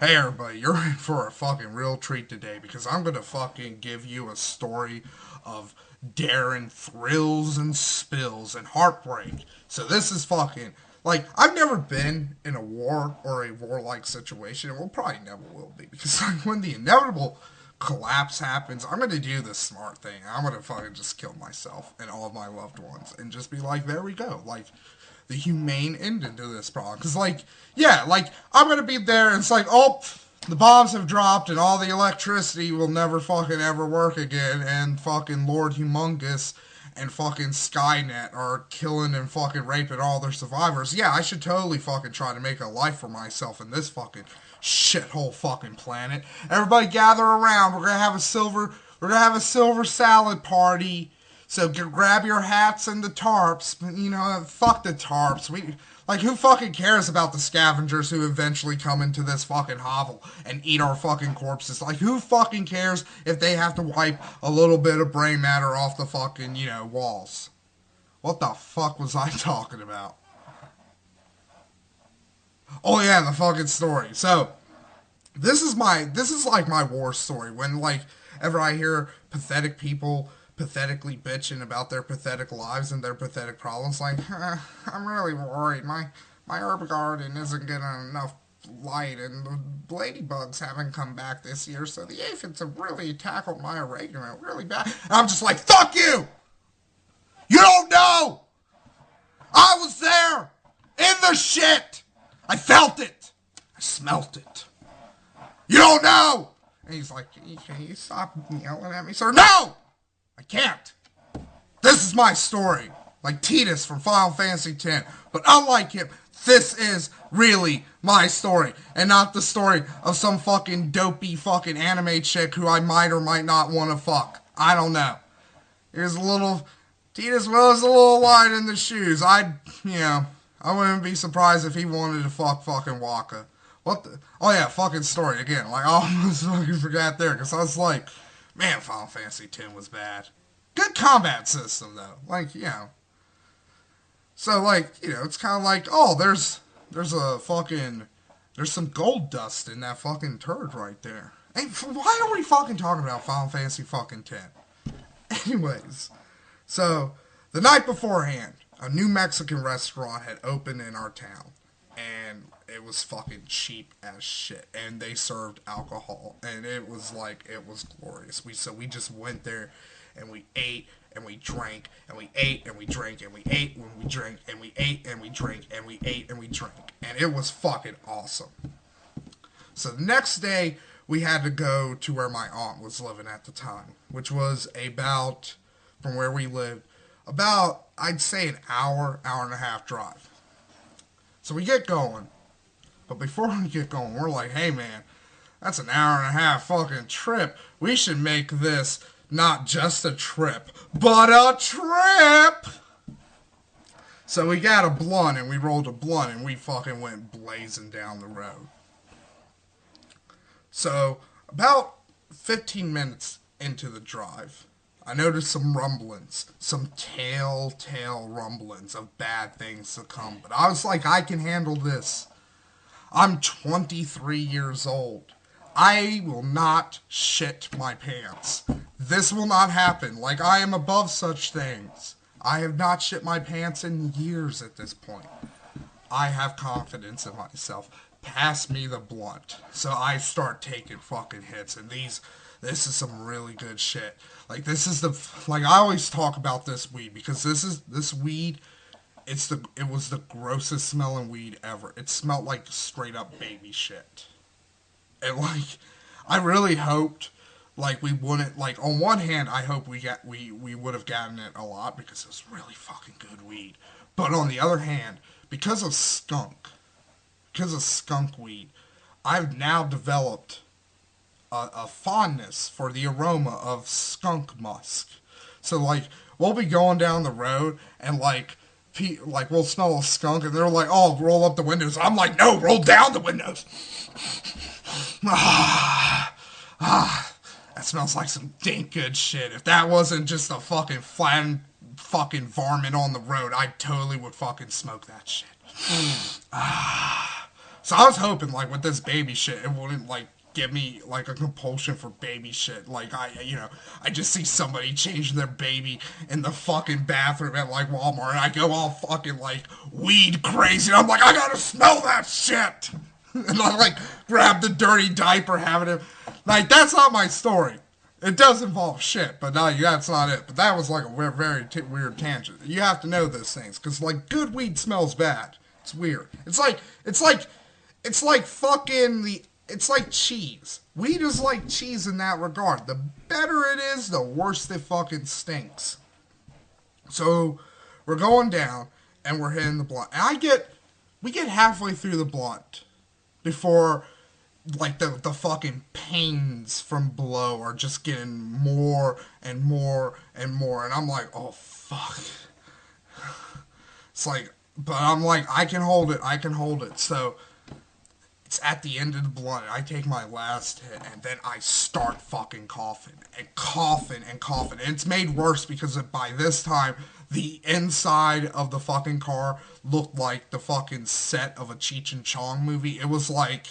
Hey everybody, you're in for a fucking real treat today because I'm gonna fucking give you a story of daring thrills and spills and heartbreak. So this is fucking like I've never been in a war or a warlike situation, and we'll probably never will be because like when the inevitable collapse happens, I'm gonna do the smart thing. I'm gonna fucking just kill myself and all of my loved ones and just be like, there we go. Like the humane ending to this problem. Because, like, yeah, like, I'm going to be there and it's like, oh, the bombs have dropped and all the electricity will never fucking ever work again. And fucking Lord Humongous and fucking Skynet are killing and fucking raping all their survivors. Yeah, I should totally fucking try to make a life for myself in this fucking shithole fucking planet. Everybody gather around. We're gonna have a silver salad party. So grab your hats and the tarps. You know, fuck the tarps. Who fucking cares about the scavengers who eventually come into this fucking hovel and eat our fucking corpses? Like, who fucking cares if they have to wipe a little bit of brain matter off the fucking, walls? What the fuck was I talking about? Oh yeah, the fucking story. So, this is like my war story when like ever I hear pathetic people pathetically bitching about their pathetic lives and their pathetic problems, like I'm really worried my herb garden isn't getting enough light and the ladybugs haven't come back this year, so the aphids have really tackled my oregano really bad. And I'm just like, fuck you, you don't know, I was there in the shit, I felt it, I smelt it. You don't know! And he's like, can you stop yelling at me, sir? No! I can't. This is my story. Like Titus from Final Fantasy X. But unlike him, this is really my story. And not the story of some fucking dopey fucking anime chick who I might or might not want to fuck. I don't know. Here's a little... Titus was a little light in the shoes. I wouldn't be surprised if he wanted to fuck fucking Waka. What the? Oh yeah, fucking story again. Like, I almost fucking forgot there, because I was like, man, Final Fantasy X was bad. Good combat system, though. Like, So, like, it's kind of like, oh, there's some gold dust in that fucking turd right there. Hey, why are we fucking talking about Final Fantasy fucking X? Anyways, so, the night beforehand, a new Mexican restaurant had opened in our town. And it was fucking cheap as shit. And they served alcohol. And it was glorious. We just went there and we ate and we drank and we ate and we drank and we ate when we drank and we ate and we drank and we ate and we drank. And it was fucking awesome. So the next day we had to go to where my aunt was living at the time, which was about, from where we lived, about, I'd say an hour and a half drive. So we get going. But before we get going, we're like, hey man, that's an hour and a half fucking trip. We should make this not just a trip, but a trip! So we got a blunt and we rolled a blunt and we fucking went blazing down the road. So about 15 minutes into the drive, I noticed some rumblings, some telltale rumblings of bad things to come. But I was like, I can handle this. I'm 23 years old. I will not shit my pants. This will not happen. Like, I am above such things. I have not shit my pants in years at this point. I have confidence in myself. Pass me the blunt. So I start taking fucking hits, and this is some really good shit. Like, I always talk about this weed, because this weed, it was the grossest smelling weed ever. It smelled like straight up baby shit. And like, I really hoped, like, we wouldn't, like, on one hand, I hope we would have gotten it a lot, because it was really fucking good weed. But on the other hand, because of skunk weed, I've now developed a fondness for the aroma of skunk musk. So like, we'll be going down the road and like we'll smell a skunk and they're like, oh, roll up the windows. I'm like, no, roll down the windows. That smells like some dink good shit. If that wasn't just a fucking flattened fucking varmint on the road, I totally would fucking smoke that shit. So I was hoping, like, with this baby shit, it wouldn't, like, give me, like, a compulsion for baby shit. Like, I just see somebody changing their baby in the fucking bathroom at, like, Walmart, and I go all fucking, like, weed crazy, and I'm like, I gotta smell that shit! And I, like, grab the dirty diaper, having it. Like, that's not my story. It does involve shit, but no, that's not it. But that was, like, a very weird tangent. You have to know those things, because, like, good weed smells bad. It's weird. It's like fucking it's like cheese. Weed is like cheese in that regard. The better it is, the worse it fucking stinks. So we're going down and we're hitting the blunt. And we get halfway through the blunt before like the fucking pains from below are just getting more and more and more. And I'm like, oh fuck. It's like, but I'm like, I can hold it. So it's at the end of the blunt. I take my last hit, and then I start fucking coughing and coughing and coughing. And it's made worse because by this time, the inside of the fucking car looked like the fucking set of a Cheech and Chong movie. It was like,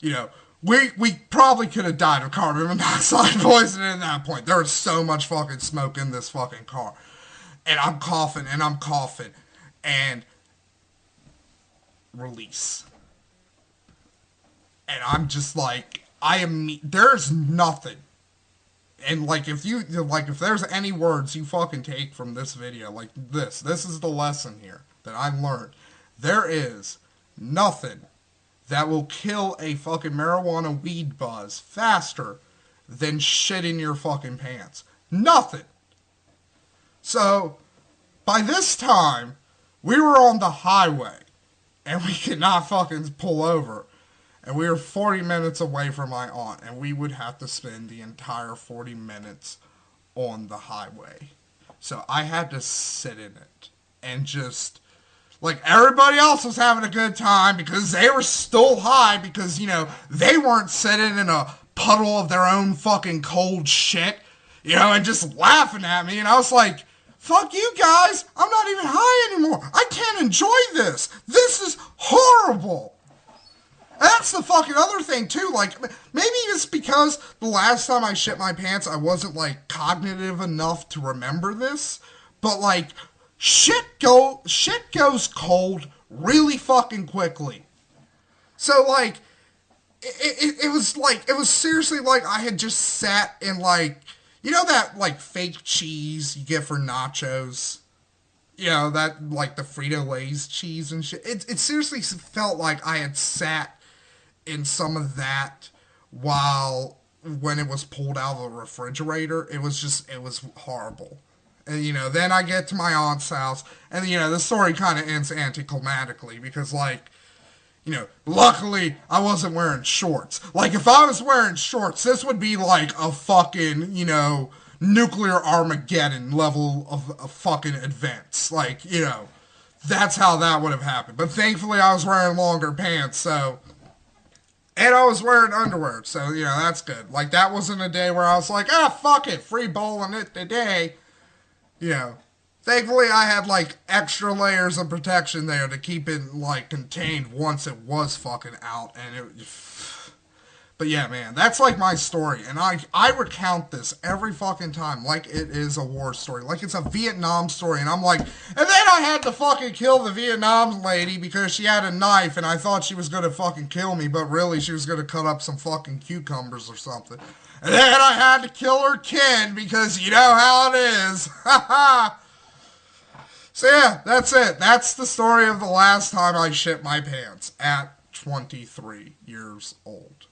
you know, we probably could have died of carbon monoxide poisoning at that point. There was so much fucking smoke in this fucking car. And I'm coughing, and release. And I'm just like, there's nothing. And like, if there's any words you fucking take from this video, like this is the lesson here that I learned. There is nothing that will kill a fucking marijuana weed buzz faster than shit in your fucking pants. Nothing. So, by this time, we were on the highway, and we could not fucking pull over. And we were 40 minutes away from my aunt, and we would have to spend the entire 40 minutes on the highway. So I had to sit in it, and just, like, everybody else was having a good time because they were still high because, you know, they weren't sitting in a puddle of their own fucking cold shit, you know, and just laughing at me. And I was like, fuck you guys, I'm not even high anymore. I can't enjoy this. This is horrible. And that's the fucking other thing, too. Like, maybe it's because the last time I shit my pants, I wasn't, like, cognitive enough to remember this. But, like, shit goes cold really fucking quickly. So, like, it was seriously like I had just sat in, like, you know that, like, fake cheese you get for nachos? You know, that, like, the Frito-Lay's cheese and shit. It seriously felt like I had sat in some of that when it was pulled out of the refrigerator. It was horrible. And, you know, then I get to my aunt's house, and, you know, the story kind of ends anticlimactically, because, like, you know, luckily I wasn't wearing shorts. Like, if I was wearing shorts, this would be like a fucking, you know, nuclear Armageddon level of fucking events. Like, you know, that's how that would have happened. But thankfully I was wearing longer pants, so... And I was wearing underwear, so, you know, that's good. Like, that wasn't a day where I was like, fuck it, free bowling it today. You know, thankfully I had, like, extra layers of protection there to keep it, like, contained once it was fucking out, and it... But yeah, man, that's, like, my story, and I recount this every fucking time like it is a war story, like it's a Vietnam story, and I'm like, and then I had to fucking kill the Vietnam lady because she had a knife, and I thought she was gonna fucking kill me, but really she was gonna cut up some fucking cucumbers or something. And then I had to kill her kid because you know how it is. Ha So yeah, that's it. That's the story of the last time I shit my pants at 23 years old.